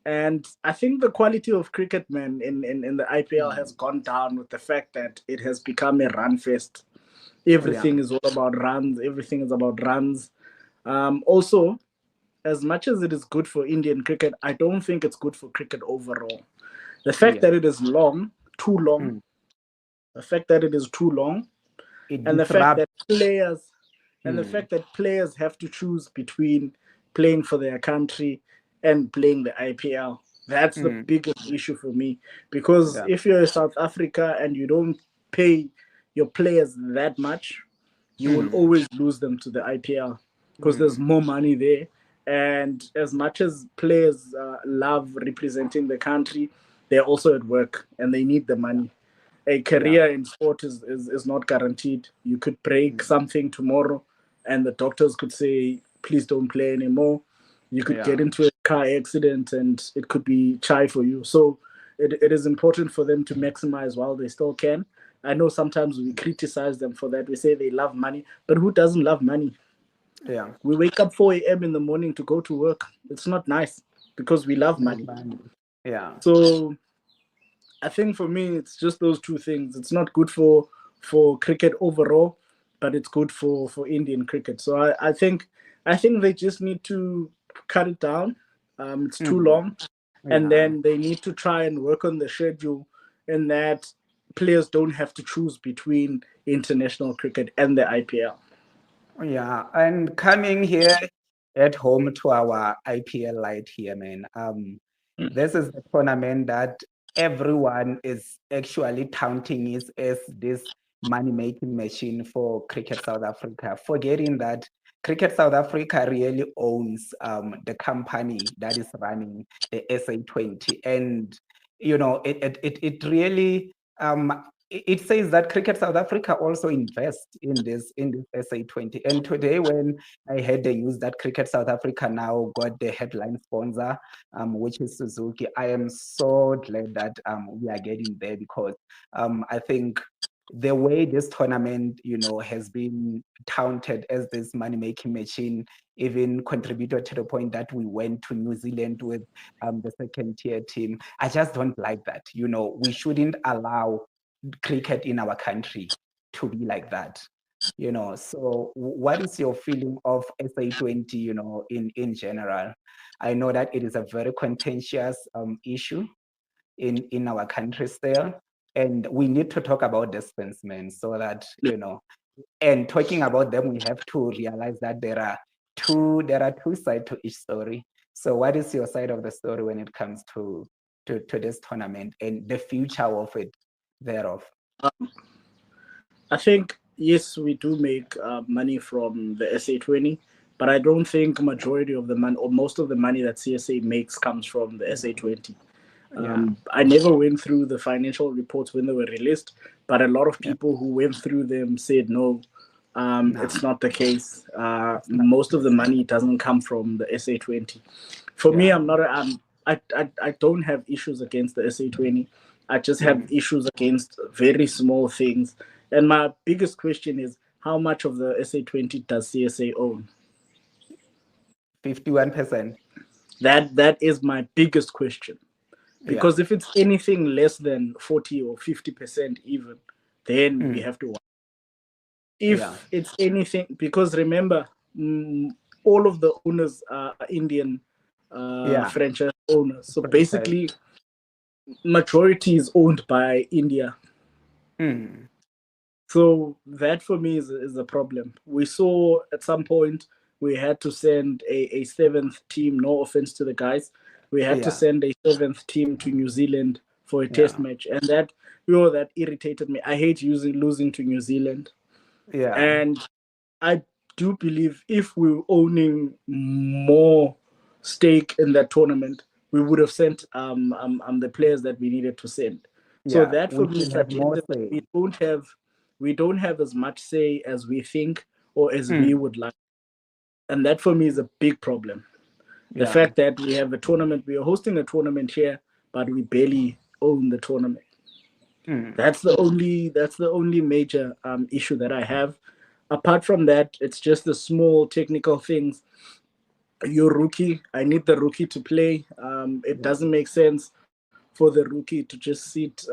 and I think the quality of cricket, man, in the IPL has Mm. gone down with the fact that it has become a run fest. Yeah. Everything is all about runs. Everything is about runs. Also, as much as it is good for Indian cricket, I don't think it's good for cricket overall. The fact Yeah. that it is long, too long, Mm. the fact that it is too long, It and the fact disrupts. that players Mm. have to choose between playing for their country and playing the IPL. That's the Mm. biggest issue for me, because Yeah. if you're South Africa and you don't pay your players that much, you will Mm. always lose them to the IPL because there's Mm. more money there. And as much as players love representing the country, they're also at work and they need the Yeah. money. A Yeah. career in sport is not guaranteed. You could break Mm. something tomorrow, and the doctors could say, please don't play anymore. You could get Yeah. into a car accident, and it could be chai for you. So it is important for them to maximize while they still can. I know sometimes we criticize them for that. We say they love money, but who doesn't love money? Yeah. We wake up 4 a.m. in the morning to go to work. It's not nice because we love Nice money. man. Yeah. So I think for me, it's just those two things. It's not good for cricket overall, but it's good for Indian cricket. So I think they just need to cut it down. It's too Mm. long, and Yeah. then they need to try and work on the schedule in that players don't have to choose between international cricket and the IPL. Yeah, and coming here at home to our IPL light here, man. This is the tournament that everyone is actually counting is as this money-making machine for Cricket South Africa, forgetting that Cricket South Africa really owns the company that is running the SA20. And it really it says that Cricket South Africa also invests in this SA20. And today, when I heard the news that Cricket South Africa now got the headline sponsor, which is Suzuki, I am so glad that we are getting there, because I think the way this tournament, has been touted as this money-making machine, even contributed to the point that we went to New Zealand with the second tier team. I just don't like that. We shouldn't allow cricket in our country to be like that. So what is your feeling of SA20, in general? I know that it is a very contentious issue in our country still, and we need to talk about the sportsmen so that, and talking about them, we have to realize that there are two sides to each story. So what is your side of the story when it comes to this tournament and the future of it thereof? I think yes, we do make money from the SA20, but I don't think majority of the money or most of the money that CSA makes comes from the Yeah. SA20. Yeah. I never went through the financial reports when they were released, but a lot of Yeah. people who went through them said no, No, it's not the case. it's not Most the of the case. money doesn't come from the SA20. For me, Yeah. I'm not. I don't have issues against the SA20. I just have Mm. issues against very small things. And my biggest question is, how much of the SA20 does CSA own? 51%. That is my biggest question. Yeah. Because if it's anything less than 40 or 50% even, then we Mm. have to. Yeah. If it's anything, because remember, all of the owners are Indian franchise owners. So basically, majority is owned by India. So that for me is a problem. We saw at some point we had to send a seventh team. No offense to the guys, we had to send a seventh team to New Zealand for a test match, and that that irritated me. I hate losing to New Zealand. And I do believe if we were owning more stake in that tournament, we would have sent the players that we needed to send. So that for me suggested that we don't have as much say as we think or as we would like. And that for me is a big problem. The fact that we have a tournament, we are hosting a tournament here, but we barely own the tournament. That's the only major issue that I have. Apart from that, it's just the small technical things. Your rookie, I need the rookie to play. It doesn't make sense for the rookie to just sit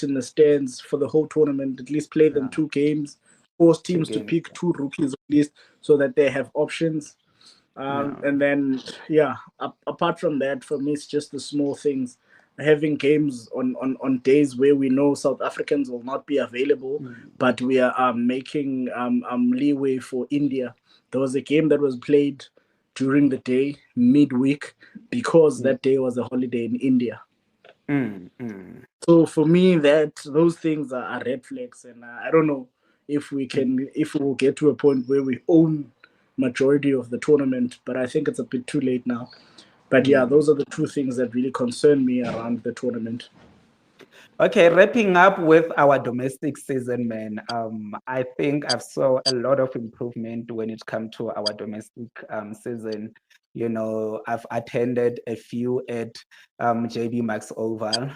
in the stands for the whole tournament. At least play them 2 games. Force teams to pick 2 rookies at least so that they have options. And then apart from that, for me it's just the small things. Having games on days where we know South Africans will not be available, but we are making leeway for India. There was a game that was played during the day, midweek, because that day was a holiday in India. So for me, those things are red flags, and I don't know if we will get to a point where we own majority of the tournament, but I think it's a bit too late now. But those are the 2 things that really concern me around the tournament. Okay, wrapping up with our domestic season, man. I think I've saw a lot of improvement when it comes to our domestic season. You know, I've attended a few at JB Max Oval.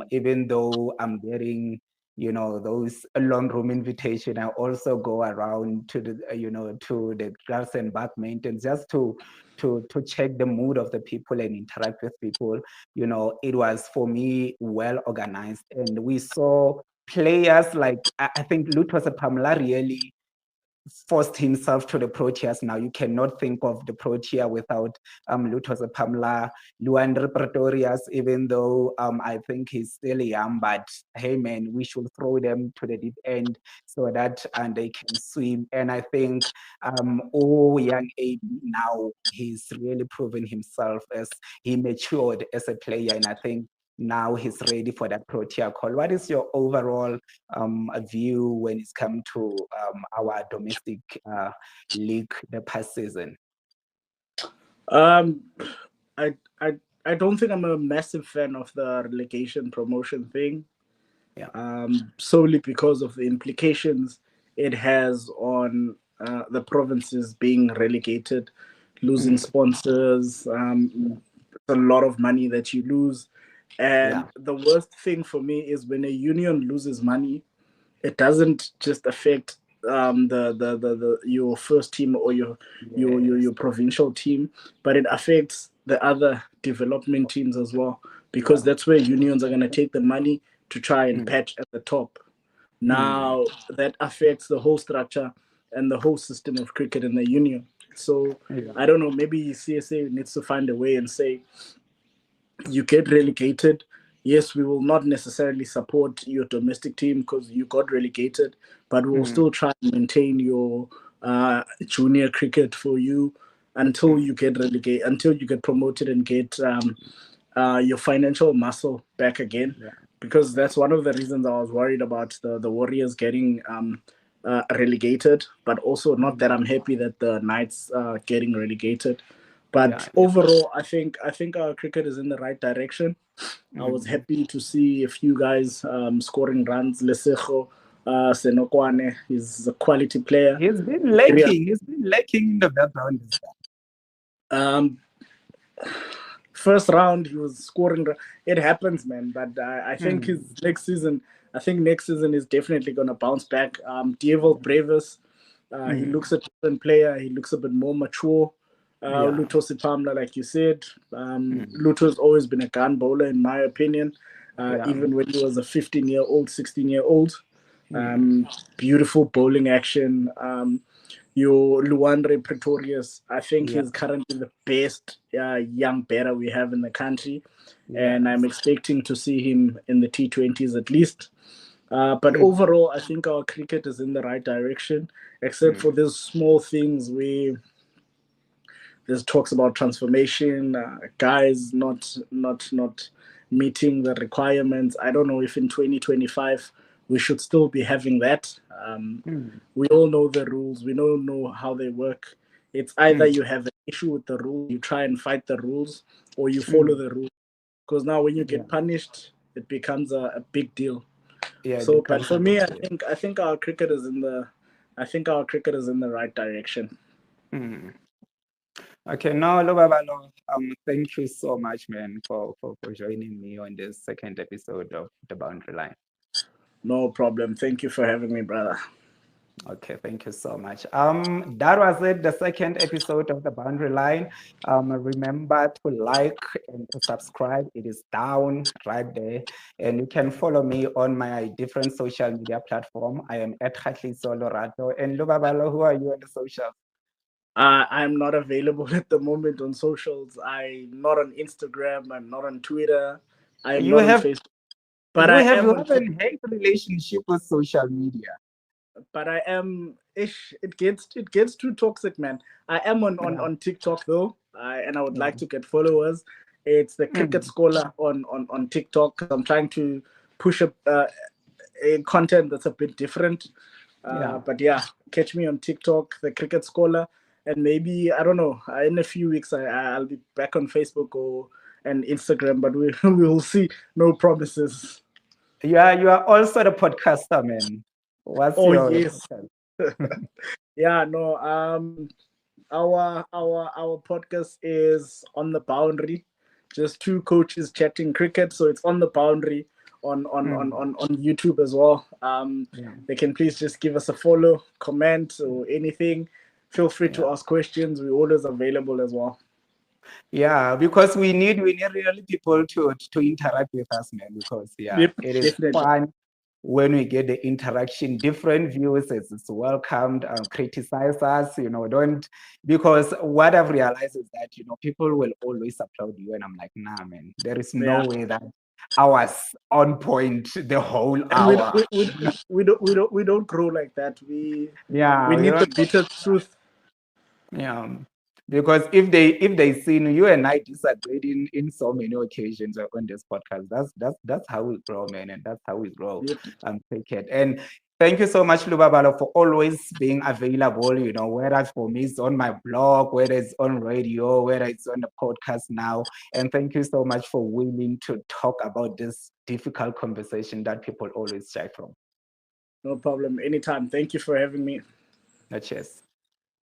Even though I'm getting, you know, those long room invitation, I also go around to the, to the grass and back maintenance just to check the mood of the people and interact with people. You know, it was for me well organized, and we saw players like I think Luthosa Pamela really forced himself to the Proteas. Now you cannot think of the Protea without Luthosa Pamela, Luandre Pretorias, even though I think he's still young, but hey man, we should throw them to the deep end so that they can swim. And I think young AB now, he's really proven himself as he matured as a player, and I think now he's ready for that Protea call. What is your overall view when it's come to our domestic league the past season? I don't think I'm a massive fan of the relegation promotion thing. Solely because of the implications it has on the provinces being relegated, losing sponsors, a lot of money that you lose. And the worst thing for me is when a union loses money, it doesn't just affect your first team or your provincial team, but it affects the other development teams as well, because that's where unions are going to take the money to try and patch at the top. Now that affects the whole structure and the whole system of cricket in the union. So I don't know, maybe CSA needs to find a way and say, you get relegated. Yes, we will not necessarily support your domestic team because you got relegated, but we'll still try and maintain your junior cricket for you until you get relegated, until you get promoted and get your financial muscle back again. Because that's one of the reasons I was worried about the Warriors getting relegated, but also not that I'm happy that the Knights are getting relegated. But overall, I think our cricket is in the right direction. I was happy to see a few guys scoring runs. Lesego Senokwane is a quality player. He's been lacking in the background. First round, he was scoring. It happens, man. But I think next season is definitely going to bounce back. Diego Brevis, he looks a different player. He looks a bit more mature. Luto Sipamla, like you said, Luto's always been a gun bowler, in my opinion. Even when he was a 15-year-old, 16-year-old. Beautiful bowling action. your Luandre Pretorius. I think Yeah. he's currently the best young batter we have in the country, and I'm Yes. expecting to see him in the T20s at least. But Mm, overall, I think our cricket is in the right direction, except mm, for these small things where there's talks about transformation, guys not meeting the requirements. I don't know if in 2025 we should still be having that. mm, We all know the rules. We don't know how they work. It's either mm, you have an issue with the rules, you try and fight the rules, or you follow mm. the rules. Because now when you Yeah. get punished, it becomes a big deal. Yeah, it So, but becomes a for big me, deal. I think our cricket is in the I think our cricket is in the right direction. Mm. Okay, now Lubabalo, thank you so much, man, for joining me on this second episode of The Boundary Line. No problem. Thank you for having me, brother. Okay, thank you so much. That was it, the second episode of The Boundary Line. Remember to like and to subscribe. It is down right there. And you can follow me on my different social media platform. I am at Kgatliso Olorato. And Lubabalo, who are you on the socials? I'm not available at the moment on socials. I'm not on Instagram. I'm not on Twitter. I am You not on have Facebook. But you I have am on love and hate relationship with social media. but I am ish. It gets too toxic, man. I am Yeah, on TikTok though, and I would yeah. like to get followers. It's the Cricket Mm, Scholar on TikTok. I'm trying to push a content that's a bit different. yeah. But yeah, catch me on TikTok, the Cricket Scholar, and maybe I don't know. In a few weeks, I'll be back on Facebook or and Instagram, but we we will see. No promises. You are also the podcaster, man. What's Oh your yes, podcast? yeah, no. Our podcast is on the boundary. Just two coaches chatting cricket, so it's on the boundary Mm, on YouTube as well. yeah, They can please just give us a follow, comment, or anything. Feel free yeah. to ask questions. We're always available as well. Yeah, because we need really people to interact with us, man. Because yeah, Yep, it is definitely. fun when we get the interaction. Different views is welcomed. Criticize us, don't, because what I've realized is that people will always applaud you, and I'm like, nah, man, there is Yeah, no way that I was on point the whole and we hour. we, we, we don't grow like that. We Yeah, need the bitter truth. yeah, because if they seen you and I disagreed in so many occasions on this podcast, that's how we grow, man, and that's how we grow. Yep. Cricket. And thank you so much, Lubabalo, for always being available. Whether for me it's on my blog, whether it's on radio, whether it's on the podcast now. And thank you so much for willing to talk about this difficult conversation that people always shy from. No problem. Anytime. Thank you for having me. Cheers.